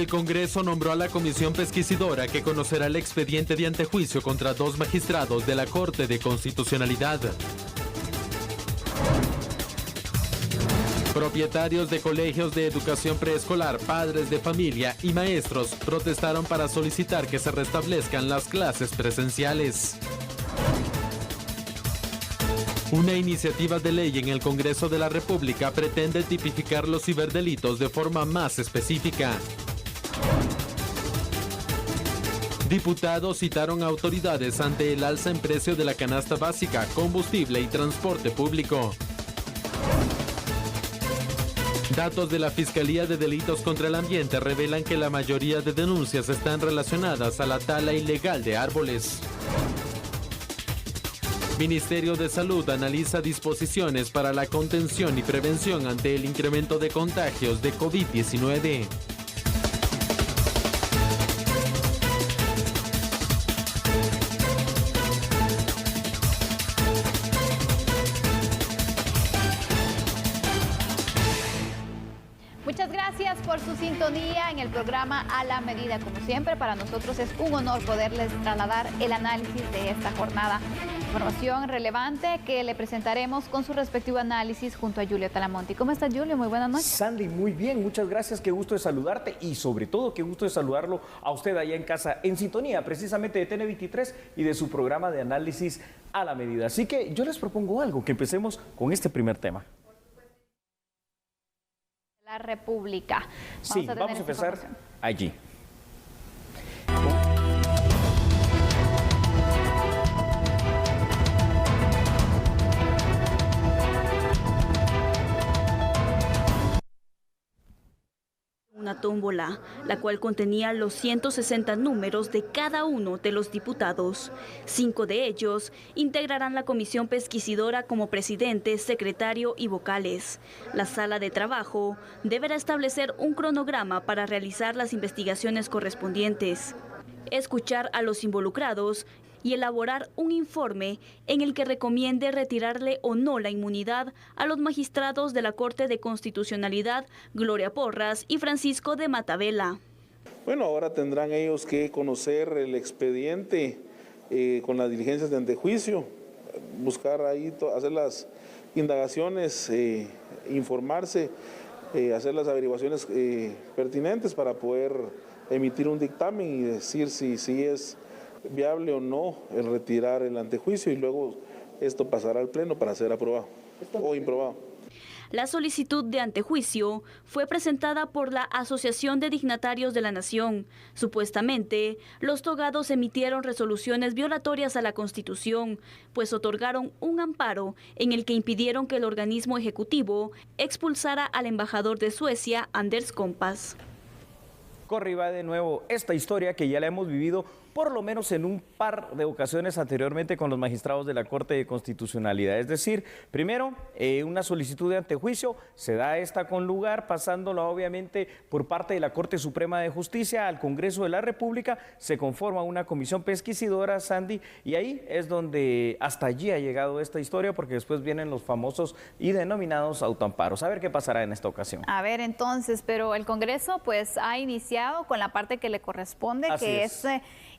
El Congreso nombró a la comisión pesquisidora que conocerá el expediente de antejuicio contra 2 magistrados de la Corte de Constitucionalidad. Propietarios de colegios de educación preescolar, padres de familia y maestros protestaron para solicitar que se restablezcan las clases presenciales. Una iniciativa de ley en el Congreso de la República pretende tipificar los ciberdelitos de forma más específica. Diputados citaron a autoridades ante el alza en precio de la canasta básica, combustible y transporte público. Datos de la Fiscalía de Delitos contra el Ambiente revelan que la mayoría de denuncias están relacionadas a la tala ilegal de árboles. Ministerio de Salud analiza disposiciones para la contención y prevención ante el incremento de contagios de COVID-19. Muchas gracias por su sintonía en el programa A la Medida. Como siempre, para nosotros es un honor poderles trasladar el análisis de esta jornada. Información relevante que le presentaremos con su respectivo análisis junto a Julio Talamonti. ¿Cómo estás, Julio? Muy buenas noches. Sandy, muy bien, muchas gracias, qué gusto de saludarte y sobre todo qué gusto de saludarlo a usted allá en casa, en sintonía precisamente de TN23 y de su programa de análisis A la Medida. Así que yo les propongo algo, que empecemos con este primer tema. La República. Vamos a empezar allí. Una tómbola, la cual contenía los 160 números de cada uno de los diputados. 5 de ellos integrarán la comisión pesquisidora como presidente, secretario y vocales. La sala de trabajo deberá establecer un cronograma para realizar las investigaciones correspondientes, escuchar a los involucrados y elaborar un informe en el que recomiende retirarle o no la inmunidad a los magistrados de la Corte de Constitucionalidad, Gloria Porras y Francisco de Matavela. Bueno, ahora tendrán ellos que conocer el expediente con las diligencias de antejuicio, buscar ahí, hacer las indagaciones, informarse, hacer las averiguaciones pertinentes para poder emitir un dictamen y decir si es viable o no el retirar el antejuicio y luego esto pasará al Pleno para ser aprobado o improbado. La solicitud de antejuicio fue presentada por la Asociación de Dignatarios de la Nación. Supuestamente, los togados emitieron resoluciones violatorias a la Constitución, pues otorgaron un amparo en el que impidieron que el organismo ejecutivo expulsara al embajador de Suecia, Anders Kompass. Corre y va de nuevo esta historia que ya la hemos vivido por lo menos en un par de ocasiones anteriormente con los magistrados de la Corte de Constitucionalidad. Es decir, primero, una solicitud de antejuicio, se da esta con lugar, pasándola obviamente por parte de la Corte Suprema de Justicia al Congreso de la República, se conforma una comisión pesquisidora, Sandy, y ahí es donde hasta allí ha llegado esta historia, porque después vienen los famosos y denominados autoamparos. A ver qué pasará en esta ocasión. A ver, entonces, pero el Congreso pues ha iniciado con la parte que le corresponde, que es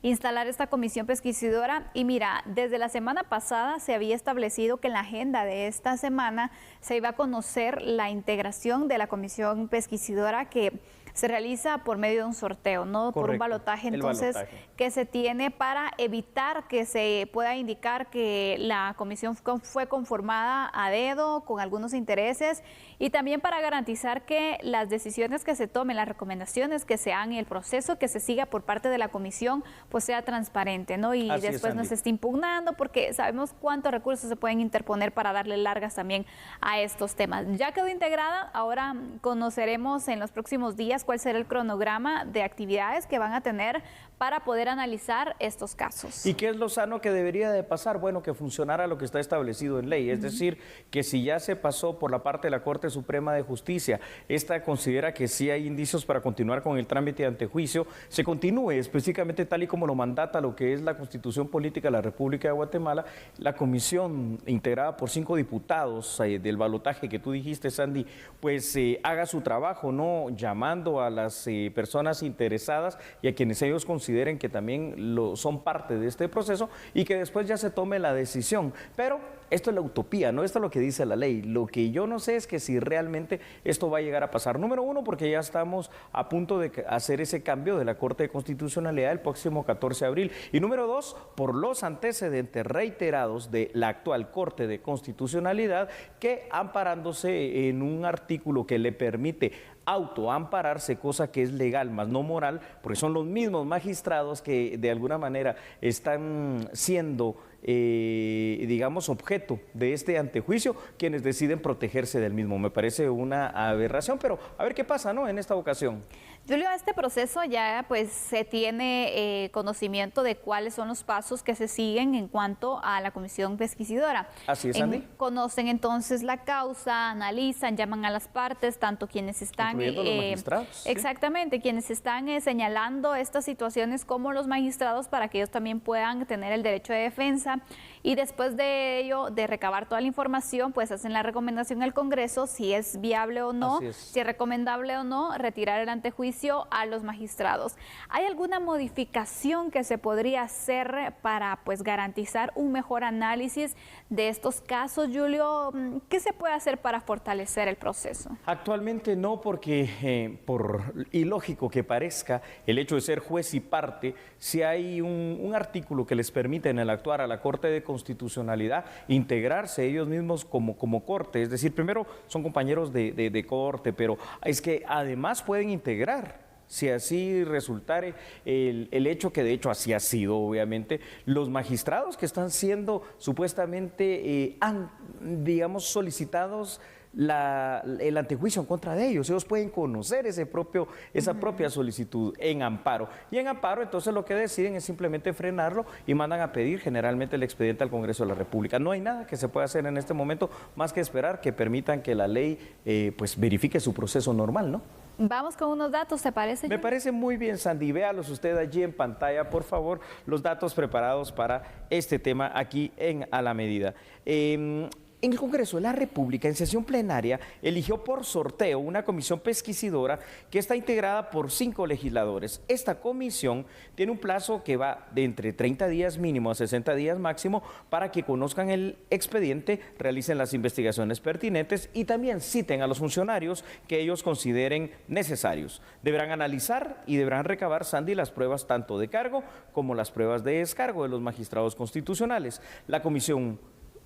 instalar esta comisión pesquisidora. Y mira, desde la semana pasada se había establecido que en la agenda de esta semana se iba a conocer la integración de la comisión pesquisidora, que se realiza por medio de un sorteo, no por un balotaje, entonces, que se tiene para evitar que se pueda indicar que la comisión fue conformada a dedo, con algunos intereses, y también para garantizar que las decisiones que se tomen, las recomendaciones que se hagan y el proceso que se siga por parte de la comisión, pues sea transparente, ¿no? Y así después no se esté impugnando, porque sabemos cuántos recursos se pueden interponer para darle largas también a estos temas. Ya quedó integrada, ahora conoceremos en los próximos días cuál será el cronograma de actividades que van a tener para poder analizar estos casos. ¿Y qué es lo sano que debería de pasar? Bueno, que funcionara lo que está establecido en ley, es decir, que si ya se pasó por la parte de la Corte Suprema de Justicia, esta considera que sí hay indicios para continuar con el trámite de antejuicio, se continúe específicamente tal y como lo mandata lo que es la Constitución Política de la República de Guatemala, la comisión integrada por 5 diputados del balotaje que tú dijiste, Sandy, pues haga su trabajo, ¿no? Llamando tanto a las personas interesadas y a quienes ellos consideren que también son parte de este proceso y que después ya se tome la decisión. Pero esto es la utopía, ¿no? Esto es lo que dice la ley. Lo que yo no sé es que si realmente esto va a llegar a pasar. Número uno, porque ya estamos a punto de hacer ese cambio de la Corte de Constitucionalidad el próximo 14 de abril. Y número dos, por los antecedentes reiterados de la actual Corte de Constitucionalidad, que amparándose en un artículo que le permite autoampararse, cosa que es legal, más no moral, porque son los mismos magistrados que de alguna manera están siendo, digamos, objeto de este antejuicio, quienes deciden protegerse del mismo. Me parece una aberración, pero a ver qué pasa, ¿no?, en esta ocasión. Julio, este proceso ya pues se tiene conocimiento de cuáles son los pasos que se siguen en cuanto a la comisión pesquisidora. Así es, Andy. Conocen entonces la causa, analizan, llaman a las partes, tanto quienes están... Incluyendo los magistrados. Exactamente, ¿sí? Quienes están señalando estas situaciones como los magistrados para que ellos también puedan tener el derecho de defensa. Y después de ello, de recabar toda la información, pues hacen la recomendación al Congreso si es viable o no, si es recomendable o no, retirar el antejuicio a los magistrados. ¿Hay alguna modificación que se podría hacer para pues garantizar un mejor análisis de estos casos, Julio? ¿Qué se puede hacer para fortalecer el proceso? Actualmente no, porque por ilógico que parezca el hecho de ser juez y parte, si hay un artículo que les permite en el actuar a la Corte de Constitucionalidad integrarse ellos mismos como corte, es decir, primero son compañeros de corte, pero es que además pueden integrar, si así resultare el hecho, que de hecho así ha sido, obviamente, los magistrados que están siendo supuestamente, digamos, solicitados el antejuicio en contra de ellos pueden conocer esa propia solicitud en amparo. Y en amparo, entonces, lo que deciden es simplemente frenarlo y mandan a pedir generalmente el expediente al Congreso de la República. No hay nada que se pueda hacer en este momento más que esperar que permitan que la ley pues verifique su proceso normal, ¿no? Vamos con unos datos, ¿te parece? Me parece muy bien, Sandy. Véalos usted allí en pantalla, por favor, los datos preparados para este tema aquí en A la Medida. En el Congreso de la República, en sesión plenaria, eligió por sorteo una comisión pesquisidora que está integrada por 5 legisladores. Esta comisión tiene un plazo que va de entre 30 días mínimo a 60 días máximo para que conozcan el expediente, realicen las investigaciones pertinentes y también citen a los funcionarios que ellos consideren necesarios. Deberán analizar y deberán recabar, Sandy, las pruebas tanto de cargo como las pruebas de descargo de los magistrados constitucionales. La comisión,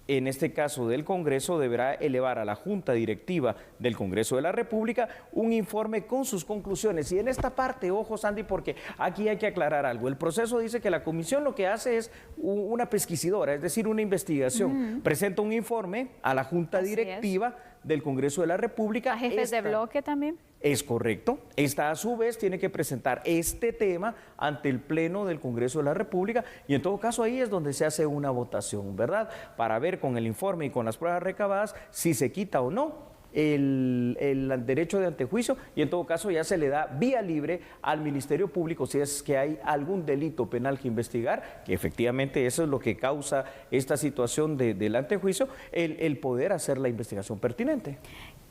en este caso del Congreso, deberá elevar a la Junta Directiva del Congreso de la República un informe con sus conclusiones. Y en esta parte, ojo, Sandy, porque aquí hay que aclarar algo. El proceso dice que la comisión lo que hace es una pesquisidora, es decir, una investigación. Presenta un informe a la Junta Directiva del Congreso de la República. ¿A jefes de bloque también? Es correcto. Esta, a su vez, tiene que presentar este tema ante el Pleno del Congreso de la República y en todo caso ahí es donde se hace una votación, ¿verdad? Para ver con el informe y con las pruebas recabadas si se quita o no el derecho de antejuicio y en todo caso ya se le da vía libre al Ministerio Público si es que hay algún delito penal que investigar, que efectivamente eso es lo que causa esta situación del antejuicio, el poder hacer la investigación pertinente.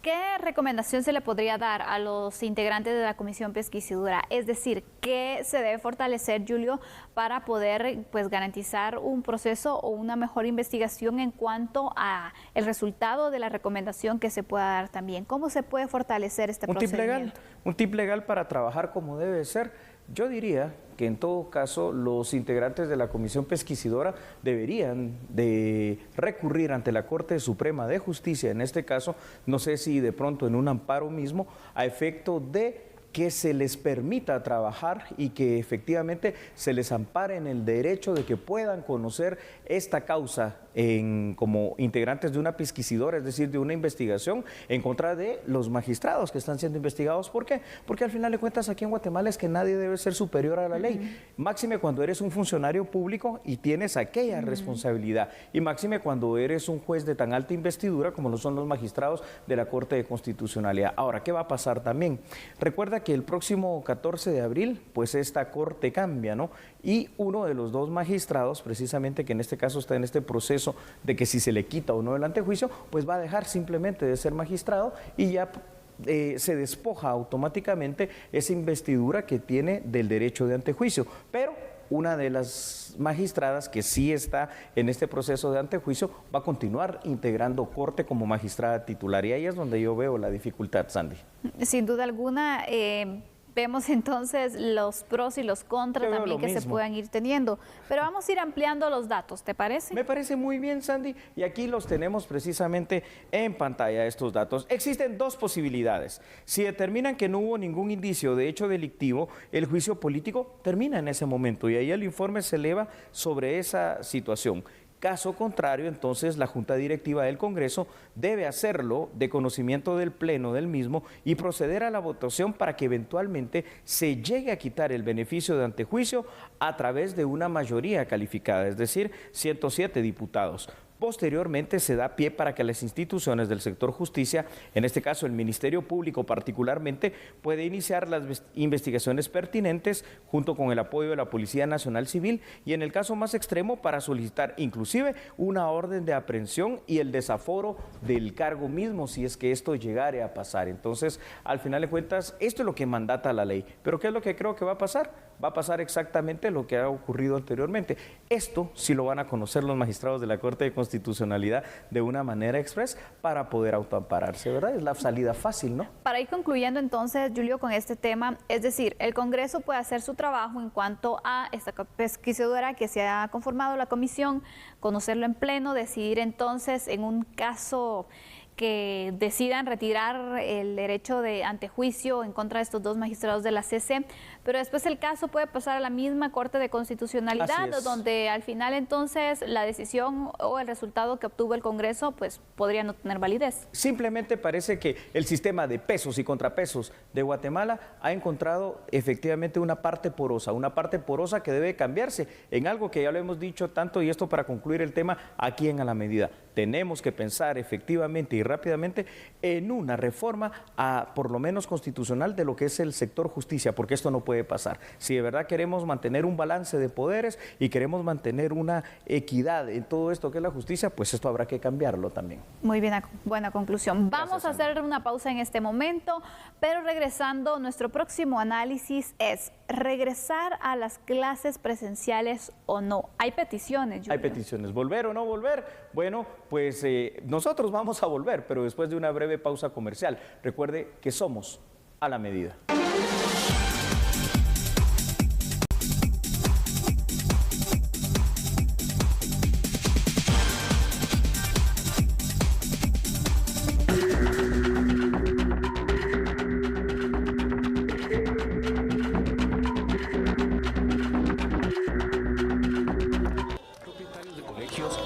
¿Qué recomendación se le podría dar a los integrantes de la comisión pesquisidora? Es decir, ¿qué se debe fortalecer, Julio, para poder pues garantizar un proceso o una mejor investigación en cuanto a el resultado de la recomendación que se pueda dar también? ¿Cómo se puede fortalecer este procedimiento? Un tip legal para trabajar como debe ser. Yo diría que en todo caso los integrantes de la comisión pesquisidora deberían de recurrir ante la Corte Suprema de Justicia, en este caso, no sé si de pronto en un amparo mismo, a efecto de que se les permita trabajar y que efectivamente se les ampare en el derecho de que puedan conocer esta causa como integrantes de una pesquisidora, es decir, de una investigación en contra de los magistrados que están siendo investigados. ¿Por qué? Porque al final de cuentas aquí en Guatemala es que nadie debe ser superior a la ley. Máxime cuando eres un funcionario público y tienes aquella responsabilidad. Y máxime cuando eres un juez de tan alta investidura como lo son los magistrados de la Corte de Constitucionalidad. Ahora, ¿qué va a pasar también? Recuerda que el próximo 14 de abril, pues esta Corte cambia, ¿no? Y uno de los 2 magistrados, precisamente que en este caso está en este proceso de que si se le quita o no el antejuicio, pues va a dejar simplemente de ser magistrado y ya se despoja automáticamente esa investidura que tiene del derecho de antejuicio. Pero una de las magistradas que sí está en este proceso de antejuicio va a continuar integrando corte como magistrada titular, y ahí es donde yo veo la dificultad, Sandy. Sin duda alguna, vemos entonces los pros y los contras también que se puedan ir teniendo. Pero vamos a ir ampliando los datos, ¿te parece? Me parece muy bien, Sandy, y aquí los tenemos precisamente en pantalla, estos datos. Existen dos posibilidades. Si determinan que no hubo ningún indicio de hecho delictivo, el juicio político termina en ese momento y ahí el informe se eleva sobre esa situación. Caso contrario, entonces la Junta Directiva del Congreso debe hacerlo de conocimiento del Pleno del mismo y proceder a la votación para que eventualmente se llegue a quitar el beneficio de antejuicio a través de una mayoría calificada, es decir, 107 diputados. Posteriormente se da pie para que las instituciones del sector justicia, en este caso el Ministerio Público particularmente, puede iniciar las investigaciones pertinentes junto con el apoyo de la Policía Nacional Civil y en el caso más extremo para solicitar inclusive una orden de aprehensión y el desaforo del cargo mismo si es que esto llegare a pasar. Entonces, al final de cuentas, esto es lo que mandata la ley. Pero ¿qué es lo que creo que va a pasar? Va a pasar exactamente lo que ha ocurrido anteriormente. Esto sí lo van a conocer los magistrados de la Corte de Constitucionalidad de una manera express para poder autoampararse, ¿verdad? Es la salida fácil, ¿no? Para ir concluyendo entonces, Julio, con este tema, es decir, el Congreso puede hacer su trabajo en cuanto a esta pesquisadora que se ha conformado la comisión, conocerlo en pleno, decidir entonces en un caso que decidan retirar el derecho de antejuicio en contra de estos dos magistrados de la CC, pero después el caso puede pasar a la misma Corte de Constitucionalidad, donde al final entonces la decisión o el resultado que obtuvo el Congreso pues podría no tener validez. Simplemente parece que el sistema de pesos y contrapesos de Guatemala ha encontrado efectivamente una parte porosa que debe cambiarse en algo que ya lo hemos dicho tanto, y esto para concluir el tema aquí en A la Medida. Tenemos que pensar efectivamente y rápidamente en una reforma por lo menos constitucional de lo que es el sector justicia, porque esto no puede pasar. Si de verdad queremos mantener un balance de poderes y queremos mantener una equidad en todo esto que es la justicia, pues esto habrá que cambiarlo también. Muy bien, buena conclusión. Vamos a hacer una pausa en este momento, pero regresando, nuestro próximo análisis es regresar a las clases presenciales o no. Hay peticiones, Julio. Hay peticiones. ¿Volver o no volver? Bueno, pues nosotros vamos a volver, pero después de una breve pausa comercial. Recuerde que somos A la Medida.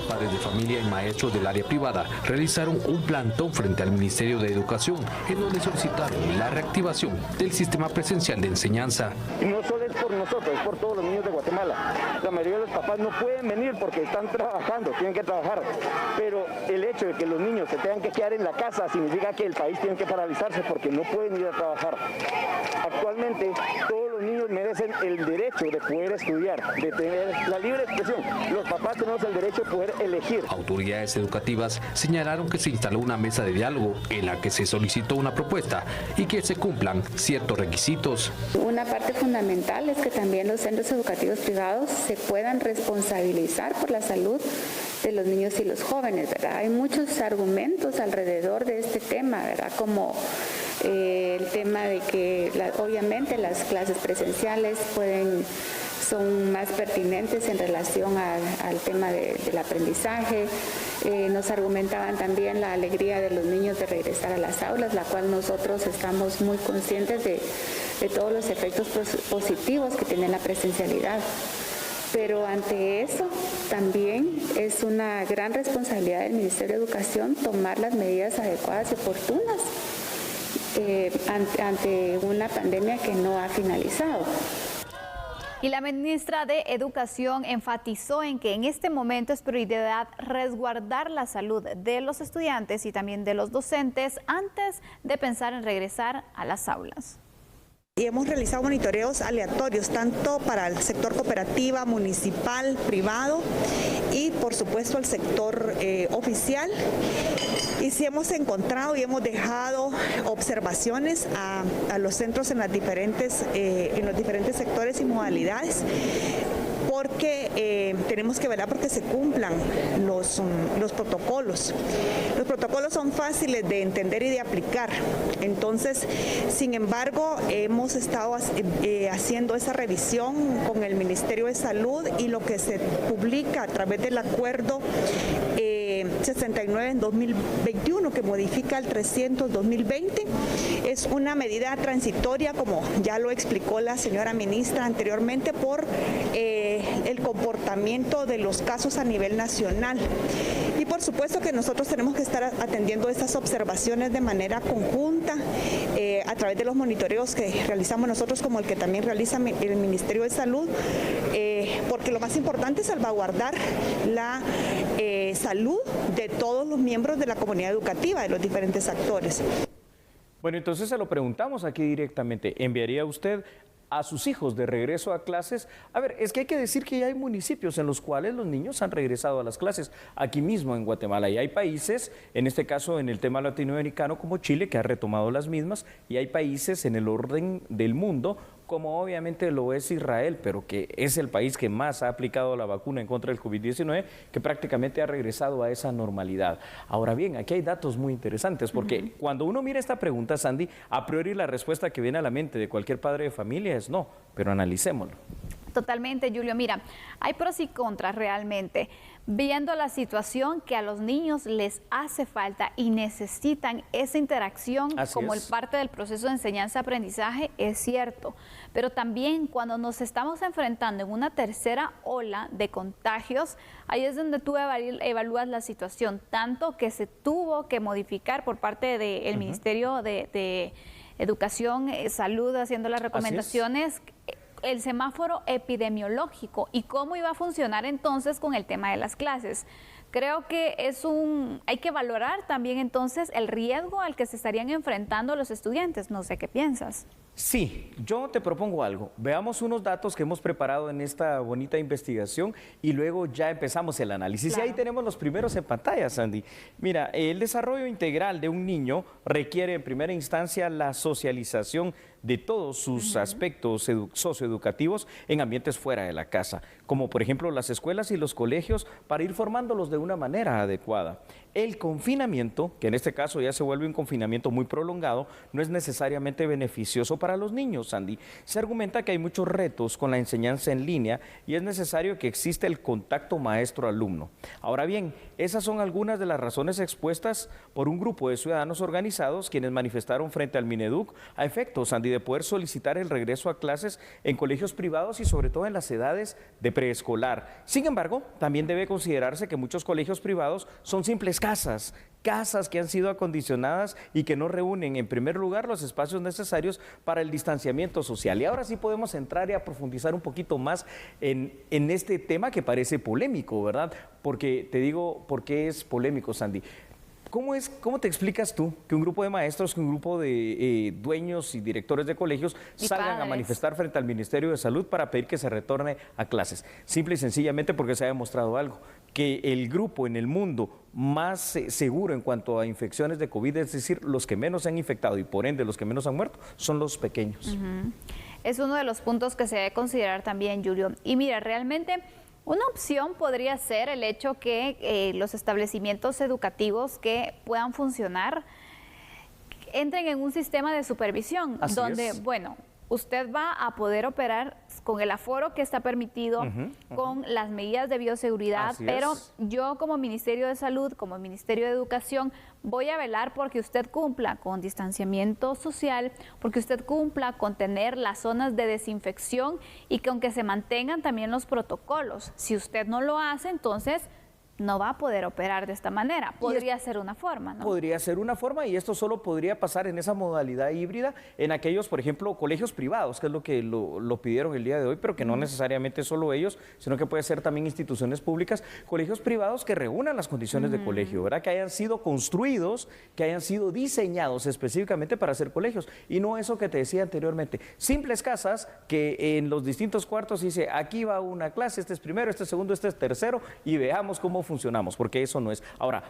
Padres de familia y maestros del área privada realizaron un plantón frente al Ministerio de Educación, en donde solicitaron la reactivación del sistema presencial de enseñanza. Y no solo es por nosotros, es por todos los niños de Guatemala. La mayoría de los papás no pueden venir porque están trabajando, tienen que trabajar. Pero el hecho de que los niños se tengan que quedar en la casa significa que el país tiene que paralizarse porque no pueden ir a trabajar. Actualmente todos los niños merecen el derecho de poder estudiar, de tener la libre expresión. Los papás tenemos el derecho de poder elegir. Autoridades educativas señalaron que se instaló una mesa de diálogo en la que se solicitó una propuesta y que se cumplan ciertos requisitos. Una parte fundamental es que también los centros educativos privados se puedan responsabilizar por la salud de los niños y los jóvenes, ¿verdad? Hay muchos argumentos alrededor de este tema, ¿verdad? Como el tema de que obviamente las clases presenciales son más pertinentes en relación al tema del aprendizaje. Nos argumentaban también la alegría de los niños de regresar a las aulas, la cual nosotros estamos muy conscientes de todos los efectos positivos que tiene la presencialidad. Pero ante eso también es una gran responsabilidad del Ministerio de Educación tomar las medidas adecuadas y oportunas ante una pandemia que no ha finalizado. Y la ministra de Educación enfatizó en que en este momento es prioridad resguardar la salud de los estudiantes y también de los docentes antes de pensar en regresar a las aulas. Y hemos realizado monitoreos aleatorios, tanto para el sector cooperativa, municipal, privado y por supuesto el sector oficial. Y sí hemos encontrado y hemos dejado observaciones a los centros en los diferentes sectores y modalidades, porque tenemos que velar porque se cumplan los protocolos. Los protocolos son fáciles de entender y de aplicar. Entonces, sin embargo, hemos estado haciendo esa revisión con el Ministerio de Salud, y lo que se publica a través del acuerdo 69 en 2021, que modifica el 300-2020, es una medida transitoria, como ya lo explicó la señora ministra anteriormente, por el comportamiento de los casos a nivel nacional. Y por supuesto que nosotros tenemos que estar atendiendo estas observaciones de manera conjunta a través de los monitoreos que realizamos nosotros, como el que también realiza el Ministerio de Salud, porque lo más importante es salvaguardar la salud de todos los miembros de la comunidad educativa, de los diferentes actores. Bueno, entonces se lo preguntamos aquí directamente. ¿Enviaría usted a sus hijos de regreso a clases? A ver, es que hay que decir que ya hay municipios en los cuales los niños han regresado a las clases, aquí mismo en Guatemala, y hay países, en este caso en el tema latinoamericano, como Chile, que ha retomado las mismas, y hay países en el orden del mundo, como obviamente lo es Israel, pero que es el país que más ha aplicado la vacuna en contra del COVID-19, que prácticamente ha regresado a esa normalidad. Ahora bien, aquí hay datos muy interesantes, porque cuando uno mira esta pregunta, Sandy, a priori la respuesta que viene a la mente de cualquier padre de familia es no, pero analicémoslo. Totalmente, Julio. Mira, hay pros y contras realmente. Viendo la situación que a los niños les hace falta y necesitan esa interacción como parte del proceso de enseñanza-aprendizaje, es cierto. Pero también cuando nos estamos enfrentando en una tercera ola de contagios, ahí es donde tú evalúas la situación, tanto que se tuvo que modificar por parte del Ministerio de Educación, Salud, haciendo las recomendaciones, el semáforo epidemiológico y cómo iba a funcionar entonces con el tema de las clases. Creo que hay que valorar también entonces el riesgo al que se estarían enfrentando los estudiantes. No sé qué piensas. Sí, yo te propongo algo. Veamos unos datos que hemos preparado en esta bonita investigación y luego ya empezamos el análisis. Claro. Y ahí tenemos los primeros en pantalla, Sandy. Mira, el desarrollo integral de un niño requiere en primera instancia la socialización de todos sus aspectos socioeducativos en ambientes fuera de la casa, como por ejemplo las escuelas y los colegios, para ir formándolos de una manera adecuada. El confinamiento, que en este caso ya se vuelve un confinamiento muy prolongado, no es necesariamente beneficioso para los niños, Sandy. Se argumenta que hay muchos retos con la enseñanza en línea y es necesario que exista el contacto maestro-alumno. Ahora bien, esas son algunas de las razones expuestas por un grupo de ciudadanos organizados quienes manifestaron frente al Mineduc a efectos, Sandy, de poder solicitar el regreso a clases en colegios privados y sobre todo en las edades de preescolar. Sin embargo, también debe considerarse que muchos colegios privados son simples casas que han sido acondicionadas y que no reúnen en primer lugar los espacios necesarios para el distanciamiento social. Y ahora sí podemos entrar y a profundizar un poquito más en este tema que parece polémico, ¿verdad? Porque te digo, ¿por qué es polémico, Sandy? ¿Cómo te explicas tú que un grupo de maestros, que un grupo de dueños y directores de colegios salgan a manifestar frente al Ministerio de Salud para pedir que se retorne a clases? Simple y sencillamente porque se ha demostrado algo, que el grupo en el mundo más seguro en cuanto a infecciones de COVID, es decir, los que menos se han infectado y por ende los que menos han muerto, son los pequeños. Es uno de los puntos que se debe considerar también, Julio. Y mira, realmente una opción podría ser el hecho que los establecimientos educativos que puedan funcionar entren en un sistema de supervisión, donde, bueno, usted va a poder operar con el aforo que está permitido, con las medidas de bioseguridad, pero yo como Ministerio de Salud, como Ministerio de Educación, voy a velar porque usted cumpla con distanciamiento social, porque usted cumpla con tener las zonas de desinfección y que aunque se mantengan también los protocolos. Si usted no lo hace, entonces no va a poder operar de esta manera. Podría ser una forma, ¿no? Podría ser una forma, y esto solo podría pasar en esa modalidad híbrida en aquellos, por ejemplo, colegios privados, que es lo que lo pidieron el día de hoy, pero que no necesariamente solo ellos, sino que puede ser también instituciones públicas, colegios privados que reúnan las condiciones de colegio, ¿verdad? Que hayan sido construidos, que hayan sido diseñados específicamente para ser colegios, y no eso que te decía anteriormente, simples casas que en los distintos cuartos dice, aquí va una clase, este es primero, este es segundo, este es tercero, y veamos cómo funcionamos, porque eso no es. Ahora,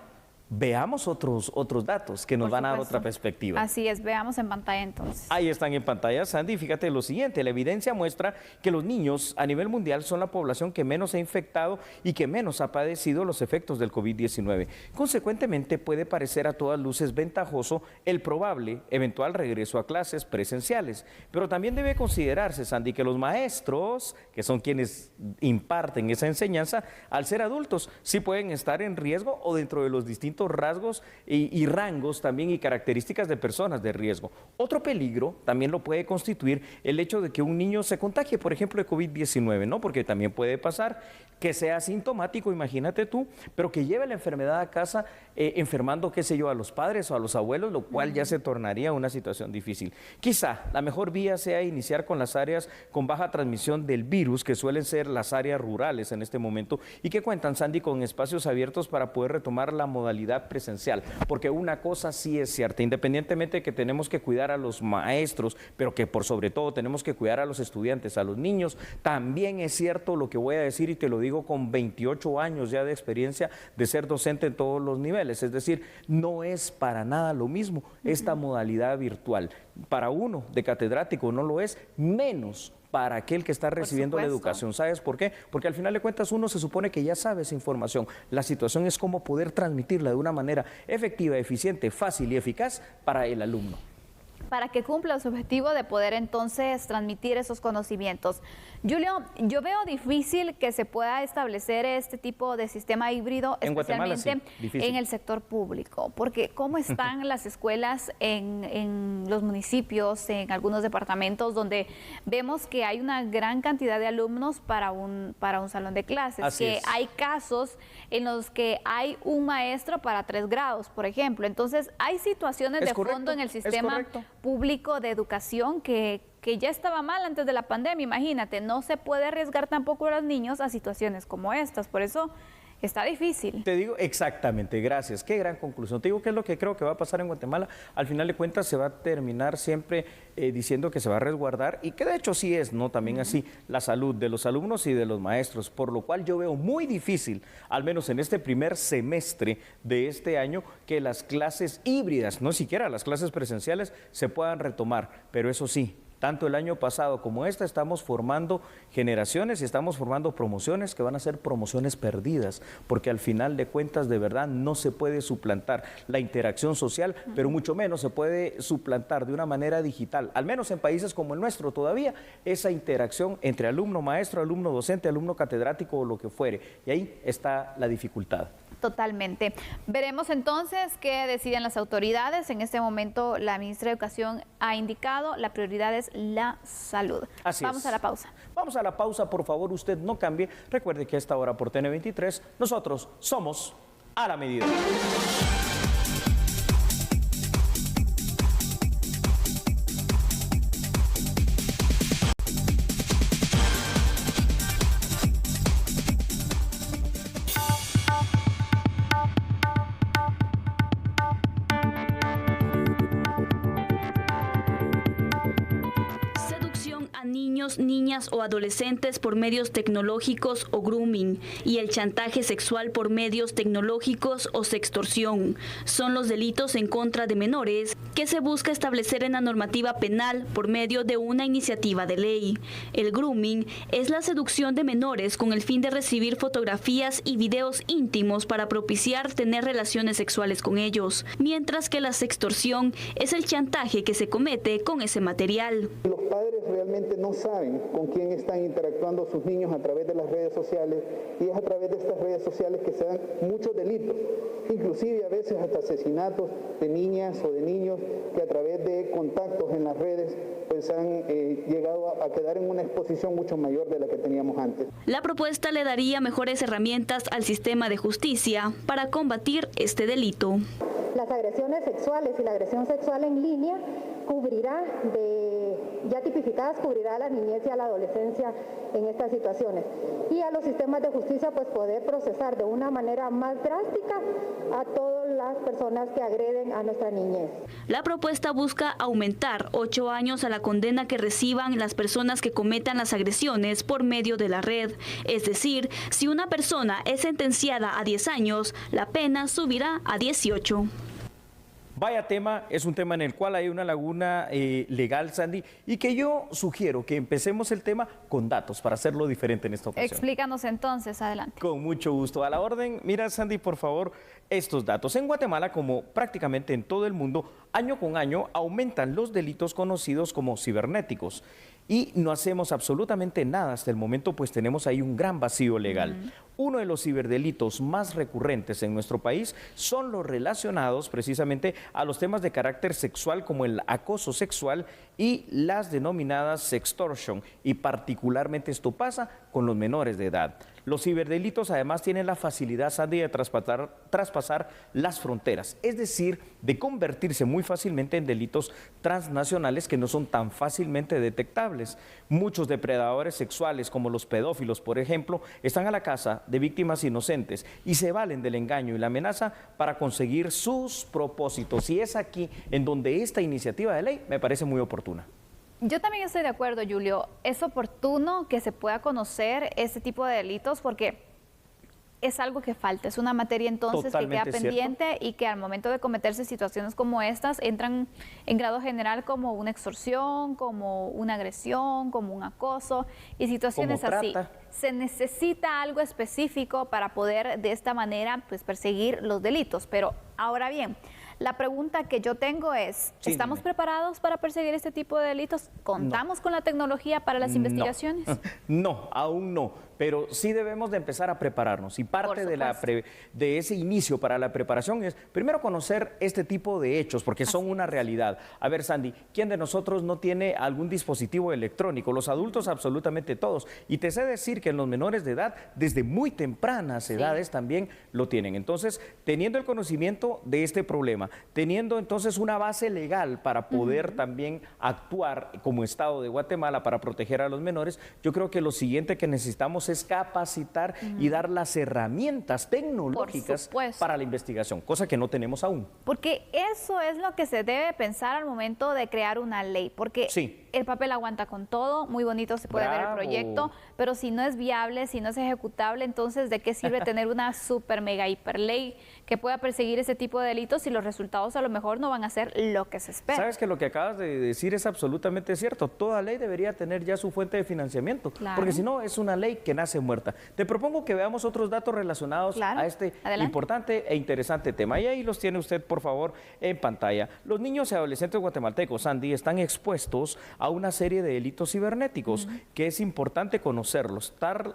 Veamos otros datos que nos van a dar otra perspectiva. Así es, veamos en pantalla entonces. Ahí están en pantalla, Sandy. Fíjate lo siguiente, la evidencia muestra que los niños a nivel mundial son la población que menos se ha infectado y que menos ha padecido los efectos del COVID-19. Consecuentemente, puede parecer a todas luces ventajoso el probable eventual regreso a clases presenciales. Pero también debe considerarse, Sandy, que los maestros, que son quienes imparten esa enseñanza, al ser adultos, sí pueden estar en riesgo o dentro de los distintos rasgos y rangos también y características de personas de riesgo. Otro peligro también lo puede constituir el hecho de que un niño se contagie, por ejemplo, de COVID-19, ¿no? Porque también puede pasar que sea asintomático, imagínate tú, pero que lleve la enfermedad a casa enfermando, qué sé yo, a los padres o a los abuelos, lo cual ya se tornaría una situación difícil. Quizá la mejor vía sea iniciar con las áreas con baja transmisión del virus, que suelen ser las áreas rurales en este momento y que cuentan, Sandy, con espacios abiertos para poder retomar la modalidad presencial, porque una cosa sí es cierta, independientemente de que tenemos que cuidar a los maestros, pero que por sobre todo tenemos que cuidar a los estudiantes, a los niños, también es cierto lo que voy a decir y te lo digo con 28 años ya de experiencia de ser docente en todos los niveles, es decir, no es para nada lo mismo esta modalidad virtual. Para uno de catedrático no lo es, menos para aquel que está recibiendo la educación. ¿Sabes por qué? Porque al final de cuentas uno se supone que ya sabe esa información. La situación es cómo poder transmitirla de una manera efectiva, eficiente, fácil y eficaz para el alumno. Para que cumpla su objetivo de poder entonces transmitir esos conocimientos. Julio, yo veo difícil que se pueda establecer este tipo de sistema híbrido, especialmente en el sector público, porque ¿cómo están las escuelas en los municipios, en algunos departamentos, donde vemos que hay una gran cantidad de alumnos para un salón de clases? Hay casos en los que hay un maestro para 3 grados, por ejemplo. Entonces, hay situaciones de fondo en el sistema público de educación que ya estaba mal antes de la pandemia. Imagínate, no se puede arriesgar tampoco a los niños a situaciones como estas, por eso está difícil. Te digo exactamente, gracias, qué gran conclusión. Te digo qué es lo que creo que va a pasar en Guatemala. Al final de cuentas se va a terminar siempre diciendo que se va a resguardar, y que de hecho sí es, ¿no? También así, la salud de los alumnos y de los maestros, por lo cual yo veo muy difícil, al menos en este primer semestre de este año, que las clases híbridas, no siquiera las clases presenciales, se puedan retomar, pero eso sí, tanto el año pasado como esta, estamos formando generaciones y estamos formando promociones que van a ser promociones perdidas, porque al final de cuentas, de verdad, no se puede suplantar la interacción social, pero mucho menos se puede suplantar de una manera digital, al menos en países como el nuestro todavía, esa interacción entre alumno maestro, alumno docente, alumno catedrático o lo que fuere, y ahí está la dificultad. Totalmente. Veremos entonces qué deciden las autoridades. En este momento la ministra de Educación ha indicado la prioridad es la salud. Vamos a la pausa. Vamos a la pausa, por favor, usted no cambie. Recuerde que a esta hora por TN23 nosotros somos A la Medida. Niñas o adolescentes por medios tecnológicos o grooming, y el chantaje sexual por medios tecnológicos o sextorsión son los delitos en contra de menores que se busca establecer en la normativa penal por medio de una iniciativa de ley. El grooming es la seducción de menores con el fin de recibir fotografías y videos íntimos para propiciar tener relaciones sexuales con ellos, mientras que la sextorsión es el chantaje que se comete con ese material. Los padres realmente no saben con quién están interactuando sus niños a través de las redes sociales, y es a través de estas redes sociales que se dan muchos delitos, inclusive a veces hasta asesinatos de niñas o de niños que a través de contactos en las redes pues han llegado a quedar en una exposición mucho mayor de la que teníamos antes. La propuesta le daría mejores herramientas al sistema de justicia para combatir este delito. Las agresiones sexuales y la agresión sexual en línea cubrirá de ya tipificadas cubrirá a la niñez y a la adolescencia en estas situaciones. Y a los sistemas de justicia pues poder procesar de una manera más drástica a todas las personas que agreden a nuestra niñez. La propuesta busca aumentar 8 años a la condena que reciban las personas que cometan las agresiones por medio de la red. Es decir, si una persona es sentenciada a 10 años, la pena subirá a 18. Vaya tema, es un tema en el cual hay una laguna legal, Sandy, y que yo sugiero que empecemos el tema con datos para hacerlo diferente en esta ocasión. Explícanos entonces, adelante. Con mucho gusto, a la orden. Mira, Sandy, por favor, estos datos. En Guatemala, como prácticamente en todo el mundo, año con año aumentan los delitos conocidos como cibernéticos. Y no hacemos absolutamente nada hasta el momento, pues tenemos ahí un gran vacío legal. Uno de los ciberdelitos más recurrentes en nuestro país son los relacionados precisamente a los temas de carácter sexual como el acoso sexual y las denominadas sextortion. Y particularmente esto pasa con los menores de edad. Los ciberdelitos además tienen la facilidad, Sandy, de traspasar las fronteras, es decir, de convertirse muy fácilmente en delitos transnacionales que no son tan fácilmente detectables. Muchos depredadores sexuales, como los pedófilos, por ejemplo, están a la caza de víctimas inocentes y se valen del engaño y la amenaza para conseguir sus propósitos. Y es aquí en donde esta iniciativa de ley me parece muy oportuna. Yo también estoy de acuerdo, Julio. Es oportuno que se pueda conocer este tipo de delitos porque es algo que falta, es una materia entonces Totalmente que queda pendiente y que al momento de cometerse situaciones como estas entran en grado general como una extorsión, como una agresión, como un acoso y situaciones así. Se necesita algo específico para poder de esta manera pues perseguir los delitos, pero ahora bien, la pregunta que yo tengo es, ¿estamos preparados para perseguir este tipo de delitos? ¿Contamos con la tecnología para las investigaciones? No, aún no, pero sí debemos de empezar a prepararnos y parte de ese inicio para la preparación es primero conocer este tipo de hechos porque son una realidad. A ver, Sandy, ¿quién de nosotros no tiene algún dispositivo electrónico? Los adultos absolutamente todos. Y te sé decir que en los menores de edad, desde muy tempranas edades también lo tienen. Entonces, teniendo el conocimiento de este problema, teniendo entonces una base legal para poder también actuar como Estado de Guatemala para proteger a los menores, yo creo que lo siguiente que necesitamos es capacitar y dar las herramientas tecnológicas para la investigación, cosa que no tenemos aún. Porque eso es lo que se debe pensar al momento de crear una ley, porque el papel aguanta con todo, muy bonito se puede ver el proyecto, pero si no es viable, si no es ejecutable, entonces ¿de qué sirve tener una super mega hiper ley que pueda perseguir ese tipo de delitos si los resultados a lo mejor no van a ser lo que se espera? Sabes que lo que acabas de decir es absolutamente cierto. Toda ley debería tener ya su fuente de financiamiento, porque si no es una ley que nace muerta. Te propongo que veamos otros datos relacionados a este importante e interesante tema. Y ahí los tiene usted, por favor, en pantalla. Los niños y adolescentes guatemaltecos, Sandy, están expuestos a una serie de delitos cibernéticos que es importante conocerlos,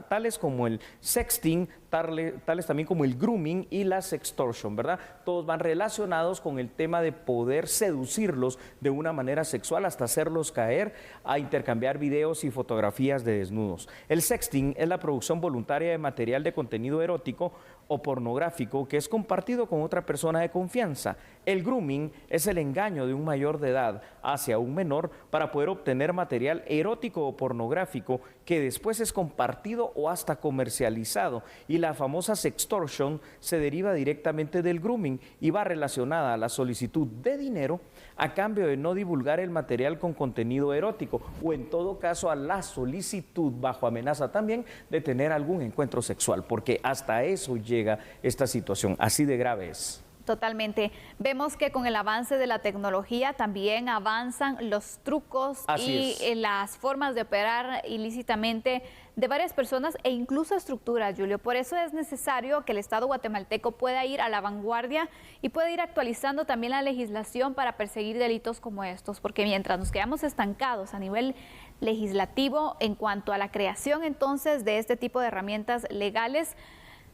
tales como el sexting, tales también como el grooming y la sextortion, ¿verdad? Todos van relacionados con el tema de poder seducirlos de una manera sexual hasta hacerlos caer a intercambiar videos y fotografías de desnudos. El sexting es la producción voluntaria de material de contenido erótico o pornográfico que es compartido con otra persona de confianza. El grooming es el engaño de un mayor de edad hacia un menor para poder obtener material erótico o pornográfico que después es compartido o hasta comercializado. Y la famosa sextortion se deriva directamente del grooming y va relacionada a la solicitud de dinero a cambio de no divulgar el material con contenido erótico o en todo caso a la solicitud bajo amenaza también de tener algún encuentro sexual, porque hasta eso llega esta situación, así de grave es. Totalmente. Vemos que con el avance de la tecnología también avanzan los trucos y las formas de operar ilícitamente de varias personas e incluso estructuras, Julio. Por eso es necesario que el Estado guatemalteco pueda ir a la vanguardia y pueda ir actualizando también la legislación para perseguir delitos como estos, porque mientras nos quedamos estancados a nivel legislativo en cuanto a la creación entonces de este tipo de herramientas legales,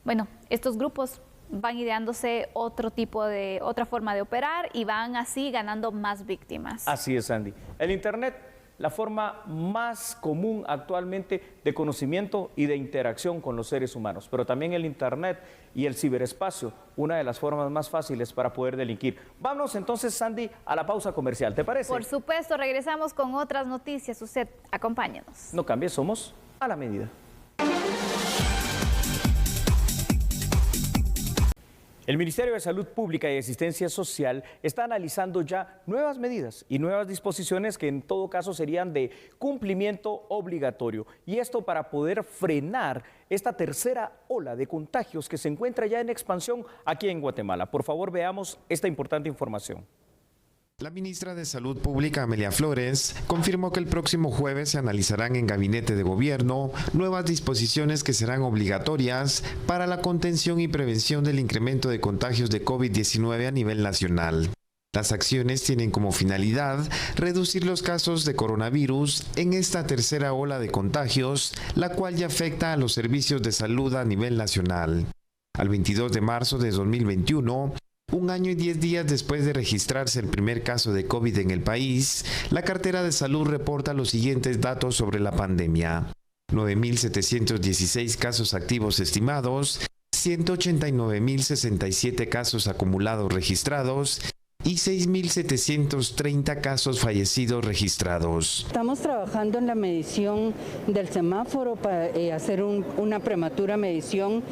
bueno, estos grupos van ideándose otra forma de operar y van así ganando más víctimas. Así es, Andy. El Internet la forma más común actualmente de conocimiento y de interacción con los seres humanos, pero también el Internet y el ciberespacio, una de las formas más fáciles para poder delinquir. Vamos entonces, Sandy, a la pausa comercial, ¿te parece? Por supuesto, regresamos con otras noticias. Usted, acompáñanos. No cambies, somos a la medida. El Ministerio de Salud Pública y Asistencia Social está analizando ya nuevas medidas y nuevas disposiciones que en todo caso serían de cumplimiento obligatorio. Y esto para poder frenar esta tercera ola de contagios que se encuentra ya en expansión aquí en Guatemala. Por favor, veamos esta importante información. La ministra de Salud Pública, Amelia Flores, confirmó que el próximo jueves se analizarán en Gabinete de Gobierno nuevas disposiciones que serán obligatorias para la contención y prevención del incremento de contagios de COVID-19 a nivel nacional. Las acciones tienen como finalidad reducir los casos de coronavirus en esta tercera ola de contagios, la cual ya afecta a los servicios de salud a nivel nacional. Al 22 de marzo de 2021, un año y 10 días después de registrarse el primer caso de COVID en el país, la cartera de salud reporta los siguientes datos sobre la pandemia. 9.716 casos activos estimados, 189.067 casos acumulados registrados y 6.730 casos fallecidos registrados. Estamos trabajando en la medición del semáforo para hacer una prematura medición,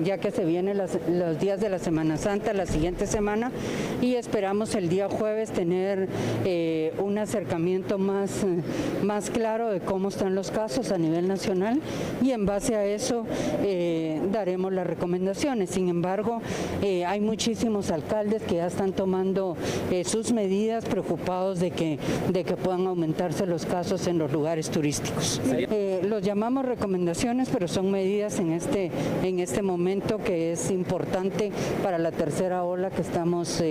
ya que se vienen los días de la Semana Santa, la siguiente semana, y esperamos el día jueves tener un acercamiento más claro de cómo están los casos a nivel nacional, y en base a eso daremos las recomendaciones. Sin embargo, hay muchísimos alcaldes que ya están tomando sus medidas, preocupados de que puedan aumentarse los casos en los lugares turísticos. Los llamamos recomendaciones, pero son medidas en este momento que es importante para la tercera ola que estamos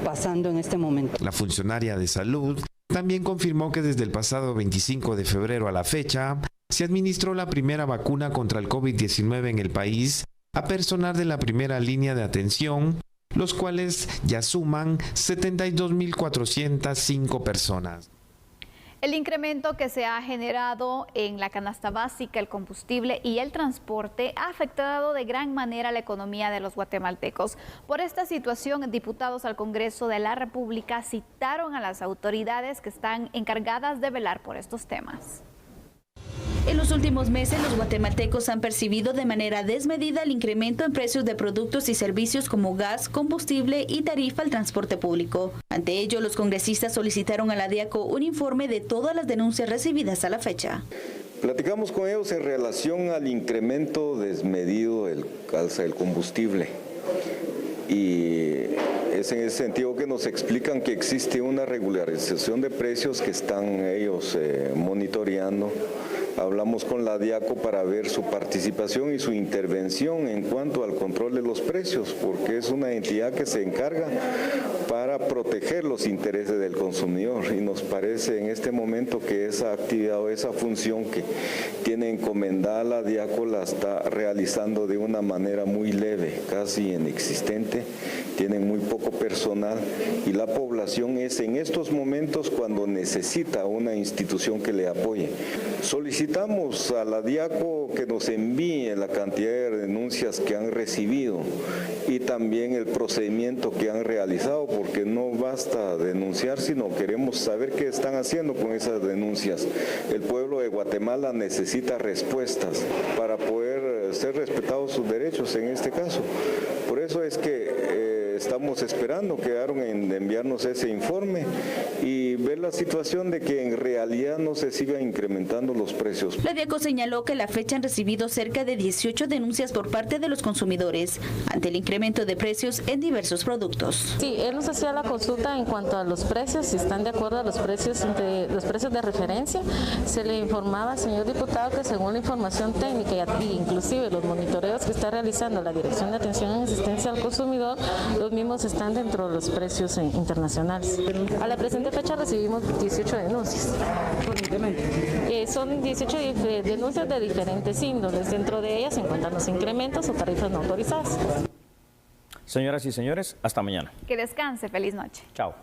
pasando en este momento. La funcionaria de salud también confirmó que desde el pasado 25 de febrero a la fecha se administró la primera vacuna contra el COVID-19 en el país a personal de la primera línea de atención, los cuales ya suman 72.405 personas. El incremento que se ha generado en la canasta básica, el combustible y el transporte ha afectado de gran manera la economía de los guatemaltecos. Por esta situación, diputados al Congreso de la República citaron a las autoridades que están encargadas de velar por estos temas. En los últimos meses, los guatemaltecos han percibido de manera desmedida el incremento en precios de productos y servicios como gas, combustible y tarifa al transporte público. Ante ello, los congresistas solicitaron a la DIACO un informe de todas las denuncias recibidas a la fecha. Platicamos con ellos en relación al incremento desmedido del alza del combustible. Y es en ese sentido que nos explican que existe una regularización de precios que están ellos monitoreando. Hablamos con la DIACO para ver su participación y su intervención en cuanto al control de los precios, porque es una entidad que se encarga para proteger los intereses del consumidor, y nos parece en este momento que esa actividad o esa función que tiene encomendada la DIACO la está realizando de una manera muy leve, casi inexistente. Tienen muy poco personal y la población es en estos momentos cuando necesita una institución que le apoye. Solicitamos a la DIACO que nos envíe la cantidad de denuncias que han recibido y también el procedimiento que han realizado, porque no basta denunciar, sino queremos saber qué están haciendo con esas denuncias. El pueblo de Guatemala necesita respuestas para poder ser respetados sus derechos en este caso. Por eso es que estamos esperando, quedaron en enviarnos ese informe y ver la situación de que en realidad no se sigan incrementando los precios. La DIACO señaló que a la fecha han recibido cerca de 18 denuncias por parte de los consumidores ante el incremento de precios en diversos productos. Sí, él nos hacía la consulta en cuanto a los precios, si están de acuerdo a los precios de referencia. Se le informaba al señor diputado que según la información técnica e inclusive los monitoreos que está realizando la Dirección de Atención y Asistencia al Consumidor, los mismos están dentro de los precios internacionales. A la presente fecha recibimos 18 denuncias. Son 18 denuncias de diferentes índoles. Dentro de ellas se encuentran los incrementos o tarifas no autorizadas. Señoras y señores, hasta mañana. Que descanse. Feliz noche. Chao.